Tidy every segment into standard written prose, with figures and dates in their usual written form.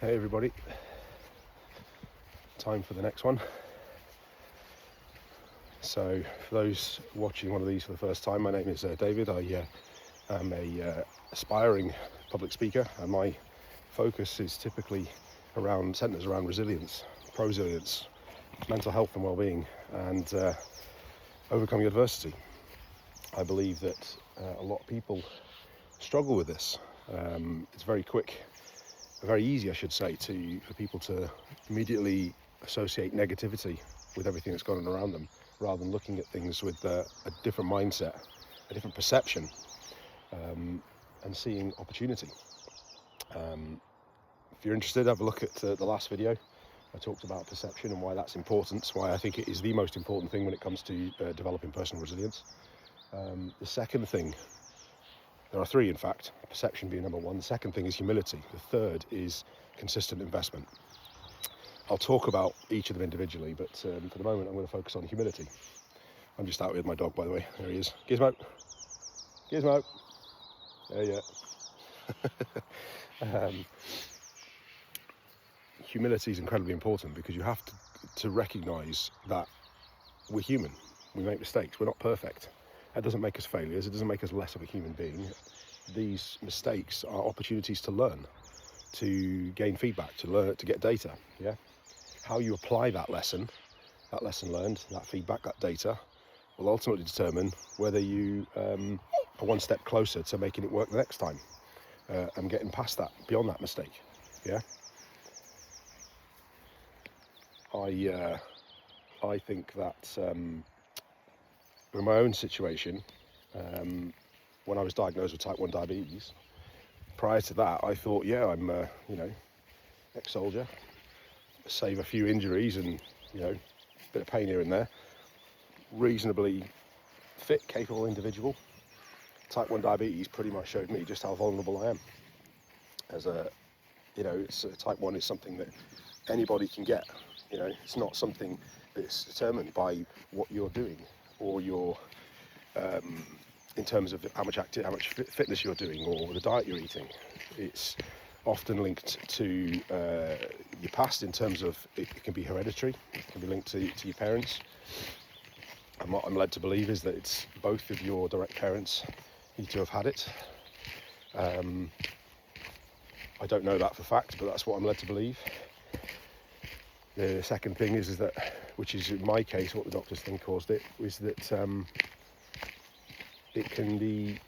Hey everybody, time for the next one. So for those watching one of these for the first time, my name is David. I am a aspiring public speaker, and my focus is typically centres around resilience, pro-resilience, mental health and well-being, and overcoming adversity. I believe that a lot of people struggle with this. It's very easy, I should say, for people to immediately associate negativity with everything that's going on around them, rather than looking at things with a different mindset, a different perception, and seeing opportunity. If you're interested, have a look at the last video. I talked about perception and why that's important, why I think it is the most important thing when it comes to developing personal resilience. The second thing, there are three in fact, perception being number one. The second thing is humility. The third is consistent investment. I'll talk about each of them individually, but for the moment I'm going to focus on humility. I'm just out with my dog, by the way. There he is. Gizmo. Gizmo. There you are. Humility is incredibly important because you have to recognise that we're human. We make mistakes. We're not perfect. That doesn't make us failures. It doesn't make us less of a human being. These mistakes are opportunities to learn, to gain feedback, to learn, to get data. Yeah. How you apply that lesson learned, that feedback, that data, will ultimately determine whether you are one step closer to making it work the next time, and getting past that, beyond that mistake. Yeah. I think that in my own situation, when I was diagnosed with type 1 diabetes, prior to that I thought, yeah, I'm ex-soldier, save a few injuries and a bit of pain here and there, reasonably fit, capable individual. Type 1 diabetes pretty much showed me just how vulnerable I am. Type 1 is something that anybody can get. It's not something that's determined by what you're doing or your in terms of how much fitness you're doing or the diet you're eating. It's often linked to your past, in terms of it can be hereditary, it can be linked to your parents. And what I'm led to believe is that it's both of your direct parents need to have had it. I don't know that for fact, but that's what I'm led to believe. The second thing is that, which is in my case what the doctors think caused it, is that it can be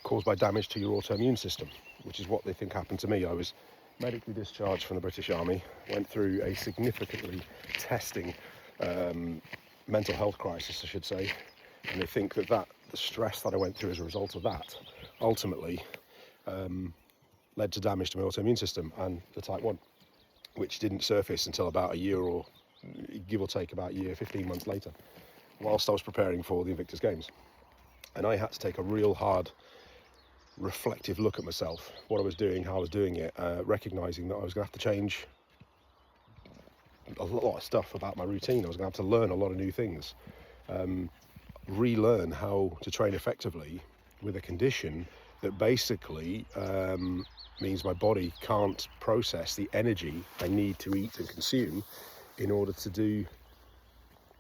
caused by damage to your autoimmune system, which is what they think happened to me. I was medically discharged from the British Army, went through a significantly testing mental health crisis, I should say, and they think that the stress that I went through as a result of that ultimately led to damage to my autoimmune system and the type 1, which didn't surface until about a year, or give or take about a year, 15 months later, whilst I was preparing for the Invictus Games. And I had to take a real hard, reflective look at myself, what I was doing, how I was doing it, recognising that I was going to have to change a lot of stuff about my routine. I was going to have to learn a lot of new things, relearn how to train effectively with a condition that basically means my body can't process the energy I need to eat and consume in order to do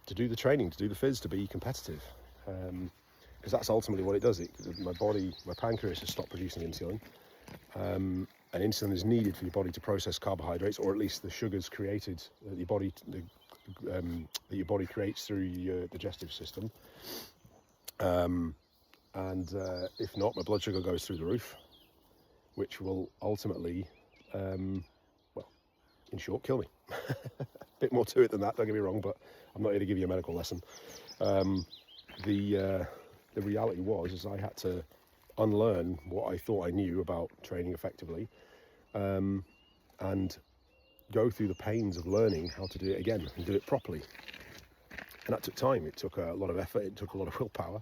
the training, to do the phys, to be competitive. Because that's ultimately what it does. My pancreas has stopped producing insulin, and insulin is needed for your body to process carbohydrates, or at least the sugars created that your body creates through your digestive system. If not, my blood sugar goes through the roof, which will ultimately, in short, kill me. A bit more to it than that, don't get me wrong, but I'm not here to give you a medical lesson. The reality was I had to unlearn what I thought I knew about training effectively, and go through the pains of learning how to do it again and do it properly. And that took time. It took a lot of effort. It took a lot of willpower.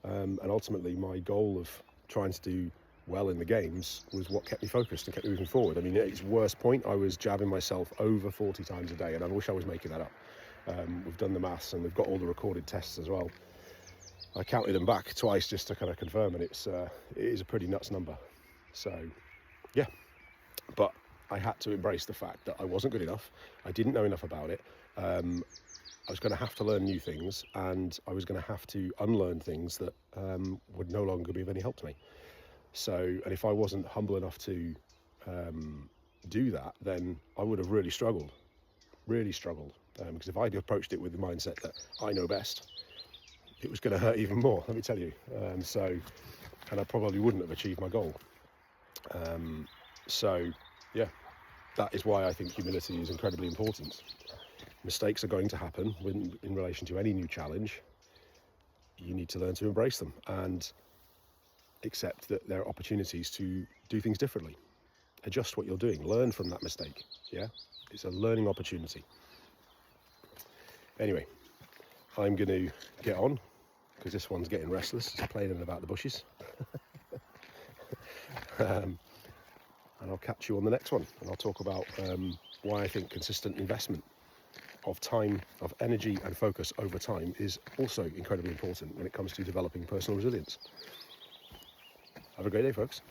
And ultimately, my goal of trying to do well in the games was what kept me focused and kept me moving forward. I mean, at its worst point, I was jabbing myself over 40 times a day, and I wish I was making that up. We've done the maths, and we've got all the recorded tests as well. I counted them back twice just to kind of confirm, and it is a pretty nuts number. So, yeah. But I had to embrace the fact that I wasn't good enough. I didn't know enough about it. I was going to have to learn new things, and I was going to have to unlearn things that would no longer be of any help to me. So, and if I wasn't humble enough to do that, then I would have really struggled. Because if I'd approached it with the mindset that I know best, it was going to hurt even more, let me tell you. And I probably wouldn't have achieved my goal. So, yeah, that is why I think humility is incredibly important. Mistakes are going to happen in relation to any new challenge. You need to learn to embrace them and accept that there are opportunities to do things differently. Adjust what you're doing. Learn from that mistake. Yeah, it's a learning opportunity. Anyway, I'm going to get on because this one's getting restless. It's playing in about the bushes. And I'll catch you on the next one. And I'll talk about why I think consistent investment of time, of energy and focus over time is also incredibly important when it comes to developing personal resilience. Have a great day, folks.